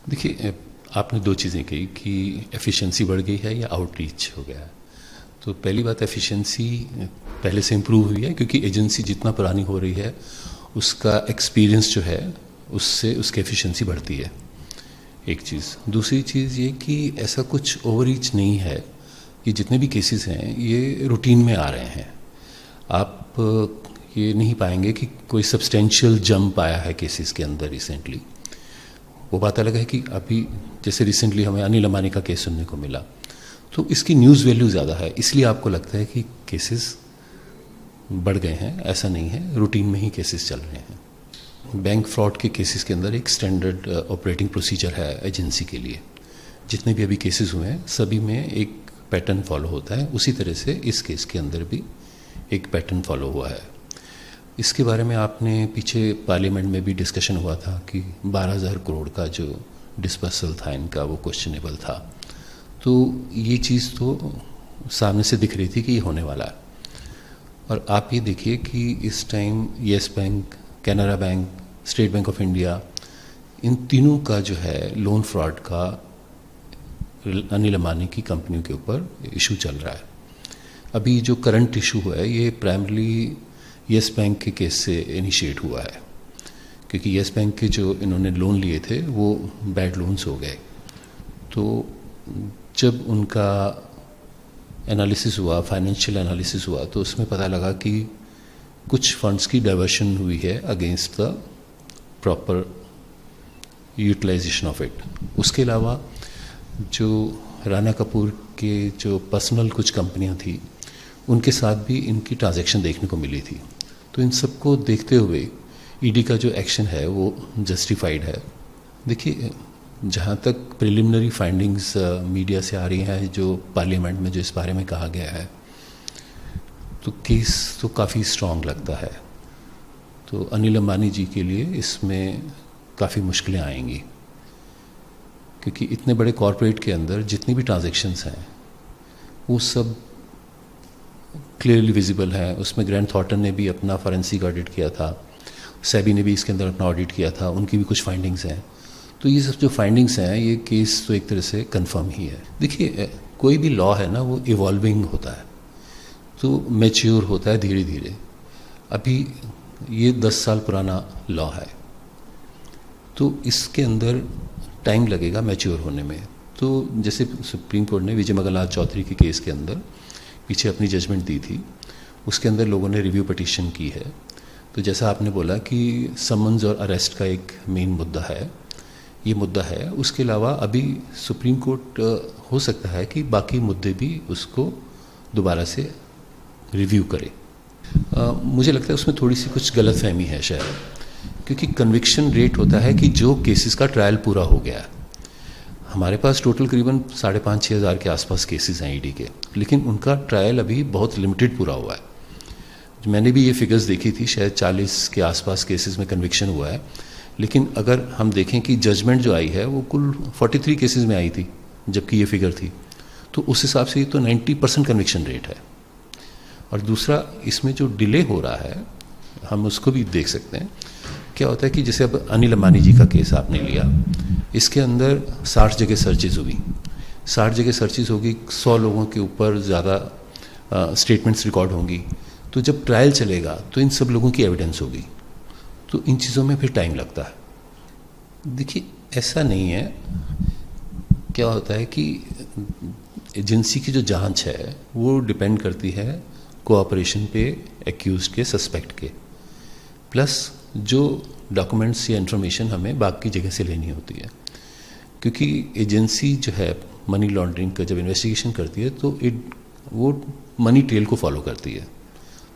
देखिए, आपने दो चीज़ें कही कि एफिशिएंसी बढ़ गई है या आउटरीच हो गया है। तो पहली बात, एफिशिएंसी पहले से इम्प्रूव हुई है क्योंकि एजेंसी जितना पुरानी हो रही है उसका एक्सपीरियंस जो है उससे उसकी एफिशिएंसी बढ़ती है, एक चीज़। दूसरी चीज़ ये कि ऐसा कुछ ओवररीच नहीं है कि जितने भी केसेस हैं ये रूटीन में आ रहे हैं। आप ये नहीं पाएंगे कि कोई सब्सटेंशियल जंप आया है केसेस के अंदर रिसेंटली। वो बात अलग है कि अभी जैसे रिसेंटली हमें अनिल अंबानी का केस सुनने को मिला, तो इसकी न्यूज़ वैल्यू ज़्यादा है, इसलिए आपको लगता है कि केसेस बढ़ गए हैं। ऐसा नहीं है, रूटीन में ही केसेस चल रहे हैं। बैंक फ्रॉड के केसेस के अंदर एक स्टैंडर्ड ऑपरेटिंग प्रोसीजर है एजेंसी के लिए। जितने भी अभी केसेस हुए हैं सभी में एक पैटर्न फॉलो होता है, उसी तरह से इस केस के अंदर भी एक पैटर्न फॉलो हुआ है। इसके बारे में आपने पीछे पार्लियामेंट में भी डिस्कशन हुआ था कि 12,000 करोड़ का जो डिस्पर्सल था इनका वो क्वेश्चनेबल था। तो ये चीज़ तो सामने से दिख रही थी कि ये होने वाला है। और आप ये देखिए कि इस time Yes Bank, Canara bank, State Bank of India, इन तीनों का जो है लोन फ्रॉड का अनिल अंबानी की कंपनियों के ऊपर इशू चल रहा है। अभी जो करंट इशू हुआ है ये प्राइमरली येस बैंक के केस से इनिशिएट हुआ है, क्योंकि येस बैंक के जो इन्होंने लोन लिए थे वो बैड लोन्स हो गए। तो जब उनका एनालिसिस हुआ, फाइनेंशियल एनालिसिस हुआ, तो उसमें पता लगा कि कुछ फंड्स की डाइवर्शन हुई है against the proper utilisation of it. उसके अलावा जो राणा कपूर के जो पर्सनल कुछ कंपनियां थी उनके साथ भी इनकी ट्रांजैक्शन देखने को मिली थी। तो इन सबको देखते हुए ईडी का जो एक्शन है वो जस्टिफाइड है। देखिए, जहाँ तक प्रिलिमिनरी फाइंडिंग्स मीडिया से आ रही हैं, जो पार्लियामेंट में जो इस बारे में कहा गया है, तो केस तो काफ़ी स्ट्रॉन्ग लगता है। तो अनिल अंबानी जी के लिए इसमें काफ़ी मुश्किलें आएंगी, क्योंकि इतने बड़े कॉरपोरेट के अंदर जितनी भी ट्रांजैक्शंस हैं वो सब क्लियरली विजिबल है। उसमें ग्रैंड थॉर्टन ने भी अपना फॉरेंसिक ऑडिट किया था, सेबी ने भी इसके अंदर अपना ऑडिट किया था, उनकी भी कुछ फाइंडिंग्स हैं। तो ये सब जो फाइंडिंग्स हैं ये केस तो एक तरह से कंफर्म ही है। देखिए, कोई भी लॉ है ना वो इवॉल्विंग होता है, तो मैच्योर होता है धीरे धीरे। अभी ये 10 साल पुराना लॉ है, तो इसके अंदर टाइम लगेगा मैच्योर होने में। तो जैसे सुप्रीम कोर्ट ने विजय मगन लाल चौधरी के केस के अंदर पीछे अपनी जजमेंट दी थी, उसके अंदर लोगों ने रिव्यू पिटीशन की है। तो जैसा आपने बोला कि समन्स और अरेस्ट का एक मेन मुद्दा है, ये मुद्दा है। उसके अलावा अभी सुप्रीम कोर्ट हो सकता है कि बाकी मुद्दे भी उसको दोबारा से रिव्यू करे। मुझे लगता है उसमें थोड़ी सी कुछ गलतफहमी है शायद, क्योंकि कन्विक्शन रेट होता है कि जो केसेस का ट्रायल पूरा हो गया है। हमारे पास टोटल करीबन 5,500-6 हज़ार के आसपास केसेस हैं ईडी के, लेकिन उनका ट्रायल अभी बहुत लिमिटेड पूरा हुआ है। मैंने भी ये फिगर्स देखी थी, शायद 40 के आसपास केसेस में कन्विक्शन हुआ है। लेकिन अगर हम देखें कि जजमेंट जो आई है वो कुल 43 केसेस में आई थी, जबकि ये फिगर थी, तो उस हिसाब से तो 90% कन्विक्शन रेट है। और दूसरा, इसमें जो डिले हो रहा है हम उसको भी देख सकते हैं। क्या होता है कि जैसे अब अनिल अंबानी जी का केस आपने लिया, इसके अंदर 60 जगह सर्चेज हुई, 60 जगह सर्चेज होगी, 100 लोगों के ऊपर ज़्यादा स्टेटमेंट्स रिकॉर्ड होंगी। तो जब ट्रायल चलेगा तो इन सब लोगों की एविडेंस होगी, तो इन चीज़ों में फिर टाइम लगता है। देखिए, ऐसा नहीं है। क्या होता है कि एजेंसी की जो जांच है वो डिपेंड करती है कोऑपरेशन पे एक्यूज्ड के, सस्पेक्ट के, प्लस जो डॉक्यूमेंट्स या इन्फॉर्मेशन हमें बाकी जगह से लेनी होती है। क्योंकि एजेंसी जो है मनी लॉन्ड्रिंग का जब इन्वेस्टिगेशन करती है तो वो मनी ट्रेल को फॉलो करती है।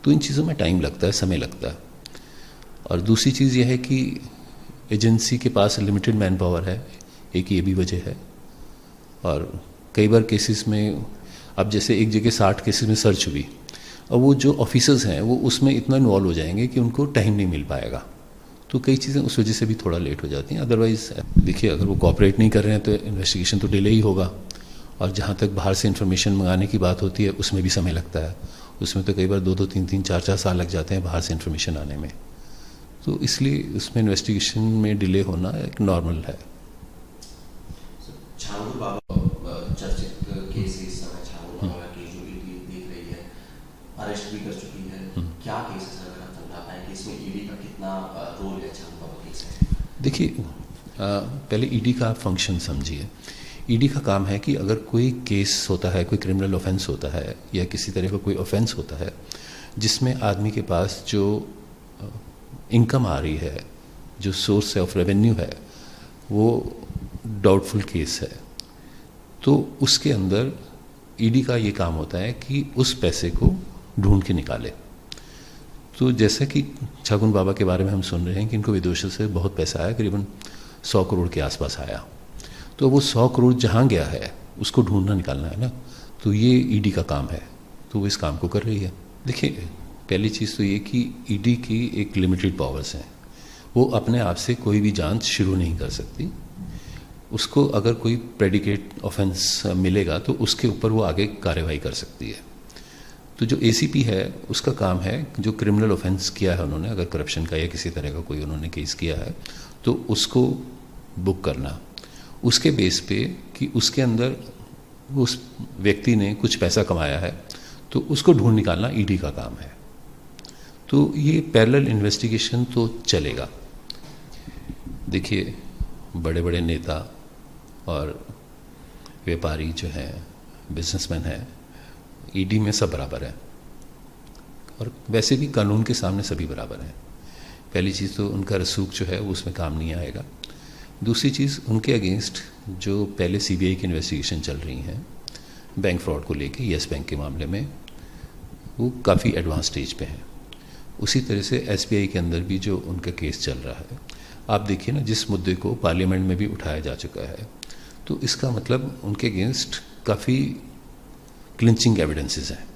तो इन चीज़ों में टाइम लगता है, समय लगता है। और दूसरी चीज़ यह है कि एजेंसी के पास लिमिटेड मैन पावर है, एक ये भी वजह है। और कई बार केसेस में, अब जैसे एक जगह 60 केसेस में सर्च हुई, और वो जो ऑफिसर्स हैं वो उसमें इतना इन्वॉल्व हो जाएंगे कि उनको टाइम नहीं मिल पाएगा। तो कई चीज़ें उस वजह से भी थोड़ा लेट हो जाती हैं। अदरवाइज देखिए, अगर वो कोऑपरेट नहीं कर रहे हैं तो इन्वेस्टिगेशन तो डिले ही होगा। और जहाँ तक बाहर से इन्फॉर्मेशन मंगाने की बात होती है उसमें भी समय लगता है। उसमें तो कई बार 2-2, 3-3, 4-4 साल लग जाते हैं बाहर से इन्फॉर्मेशन आने में। तो इसलिए उसमें इन्वेस्टिगेशन में डिले होना एक नॉर्मल है। छांगुर बाबा चर्चित केस इस समय छांगुर बाबा का केस जो ईडी देख रही है, अरेस्ट भी कर चुकी है, क्या केस है सर, अगर आप समझा पाएं कि इसमें ईडी का कितना रोल है छांगुर बाबा केस में? देखिए, पहले ईडी का फंक्शन समझिए। ईडी का काम है कि अगर कोई केस होता है, कोई क्रिमिनल ऑफेंस होता है या किसी तरह का कोई ऑफेंस होता है जिसमें आदमी के पास जो इनकम आ रही है, जो सोर्स ऑफ रेवेन्यू है, वो डाउटफुल केस है, तो उसके अंदर ईडी का ये काम होता है कि उस पैसे को ढूंढ के निकाले। तो जैसा कि छागुन बाबा के बारे में हम सुन रहे हैं कि इनको विदेशों से बहुत पैसा आया, करीबन 100 करोड़ के आसपास आया। तो वो 100 करोड़ जहाँ गया है उसको ढूंढना निकालना है ना, तो ये ईडी का काम है, तो वो इस काम को कर रही है। देखिए, पहली चीज़ तो ये कि ईडी की एक लिमिटेड पावर्स हैं, वो अपने आप से कोई भी जांच शुरू नहीं कर सकती। उसको अगर कोई प्रेडिकेट ऑफेंस मिलेगा तो उसके ऊपर वो आगे कार्रवाई कर सकती है। तो जो एसीपी है उसका काम है, जो क्रिमिनल ऑफेंस किया है उन्होंने, अगर करप्शन का या किसी तरह का कोई उन्होंने केस किया है तो उसको बुक करना, उसके बेस पे कि उसके अंदर उस व्यक्ति ने कुछ पैसा कमाया है तो उसको ढूंढ निकालना ईडी का काम है। तो ये पैरेलल इन्वेस्टिगेशन तो चलेगा। देखिए, बड़े बड़े नेता और व्यापारी जो हैं, बिजनेसमैन हैं, ईडी में सब बराबर हैं, और वैसे भी कानून के सामने सभी बराबर हैं। पहली चीज़ तो उनका रसूख जो है वो उसमें काम नहीं आएगा। दूसरी चीज़, उनके अगेंस्ट जो पहले सीबीआई की इन्वेस्टिगेशन चल रही हैं बैंक फ्रॉड को लेके, येस बैंक के मामले में, वो काफ़ी एडवांस स्टेज पे हैं। उसी तरह से एसबीआई के अंदर भी जो उनका केस चल रहा है, आप देखिए ना, जिस मुद्दे को पार्लियामेंट में भी उठाया जा चुका है, तो इसका मतलब उनके अगेंस्ट काफ़ी क्लिंचिंग एविडेंसेस हैं।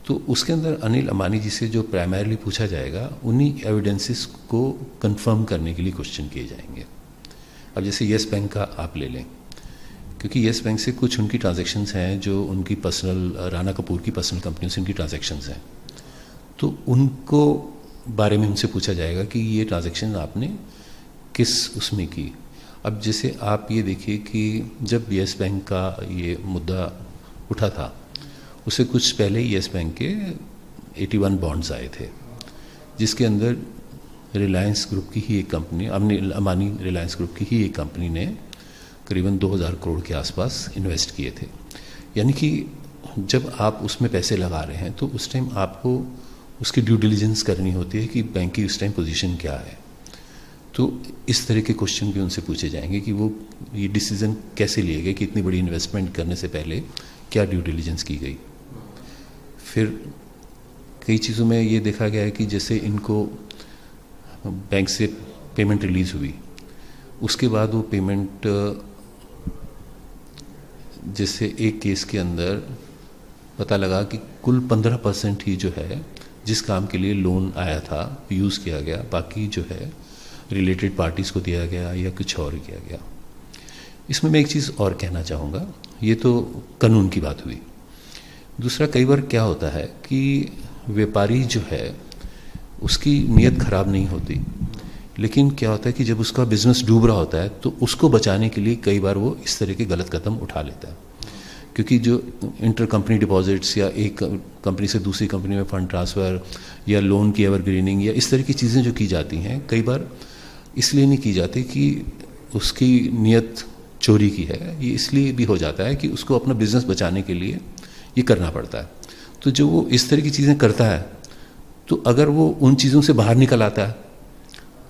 तो उसके अंदर अनिल अंबानी जी से जो प्राइमरीली पूछा जाएगा, उन्हीं एविडेंसेस को कंफर्म करने के लिए क्वेश्चन किए जाएंगे। अब जैसे येस बैंक का आप ले लें, क्योंकि येस बैंक से कुछ उनकी ट्रांजैक्शंस हैं जो उनकी पर्सनल, राणा कपूर की पर्सनल कंपनियों से उनकी ट्रांजैक्शंस हैं, तो उनको बारे में उनसे पूछा जाएगा कि ये ट्रांजैक्शन आपने किस उसमें की। अब जैसे आप ये देखिए कि जब येस बैंक का ये मुद्दा उठा था, उससे कुछ पहले येस बैंक के 81 बॉन्ड्स आए थे, जिसके अंदर रिलायंस ग्रुप की ही एक कंपनी, अंबानी रिलायंस ग्रुप की ही एक कंपनी ने करीबन 2000 करोड़ के आसपास इन्वेस्ट किए थे। यानी कि जब आप उसमें पैसे लगा रहे हैं तो उस टाइम आपको उसकी ड्यू डिलिजेंस करनी होती है कि बैंक की उस टाइम पोजीशन क्या है। तो इस तरह के क्वेश्चन भी उनसे पूछे जाएंगे कि वो ये डिसीज़न कैसे लिए गए कि इतनी बड़ी इन्वेस्टमेंट करने से पहले क्या ड्यू डिलिजेंस की गई। फिर कई चीज़ों में ये देखा गया है कि जैसे इनको बैंक से पेमेंट रिलीज़ हुई, उसके बाद वो पेमेंट, जैसे एक केस के अंदर पता लगा कि कुल 15% ही जो है जिस काम के लिए लोन आया था यूज़ किया गया, बाकी जो है रिलेटेड पार्टीज़ को दिया गया या कुछ और किया गया। इसमें मैं एक चीज़ और कहना चाहूँगा, ये तो कानून की बात हुई। दूसरा, कई बार क्या होता है कि व्यापारी जो है उसकी नीयत ख़राब नहीं होती, लेकिन क्या होता है कि जब उसका बिजनेस डूब रहा होता है तो उसको बचाने के लिए कई बार वो इस तरह के गलत कदम उठा लेता है। क्योंकि जो इंटर कंपनी डिपॉजिट्स या एक कंपनी से दूसरी कंपनी में फ़ंड ट्रांसफ़र या लोन की एवरग्रीनिंग या इस तरह की चीज़ें जो की जाती हैं, कई बार इसलिए नहीं की जाती कि उसकी नीयत चोरी की है, ये इसलिए भी हो जाता है कि उसको अपना बिजनेस बचाने के लिए ये करना पड़ता है। तो जो वो इस तरह की चीज़ें करता है, तो अगर वो उन चीज़ों से बाहर निकल आता है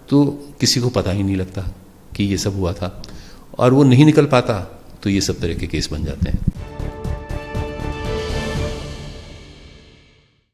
तो किसी को पता ही नहीं लगता कि ये सब हुआ था, और वो नहीं निकल पाता तो ये सब तरह के केस बन जाते हैं।